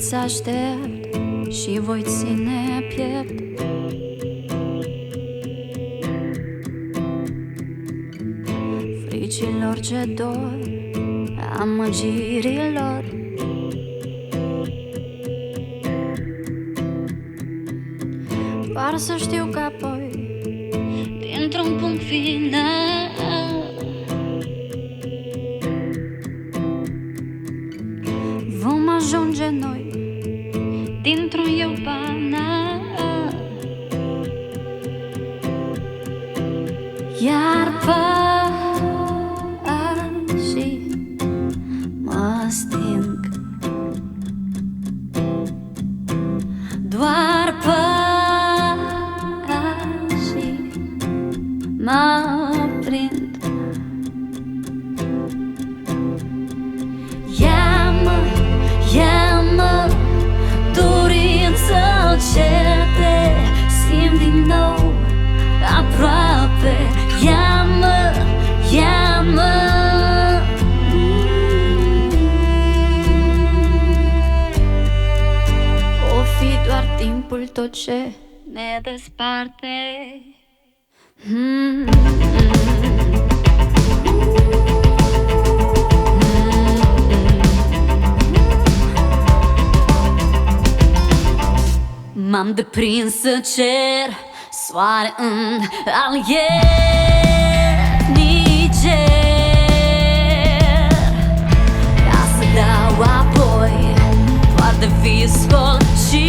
Îți aștept și voi ține piept. Fricilor ce dor, amăgirilor. Doar să știu că apoi, dintr-un punct final, vom ajunge noi dintr-un eu banal. Iar pașii mă sting, doar pașii mă prind. Ia-mă, dorință ce te simt din nou aproape. Ia-mă, o fi doar timpul tot ce ne desparte. M-am deprins să cer soare în alier niger, ca să dau apoi doar de viscol și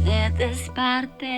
ne desparte.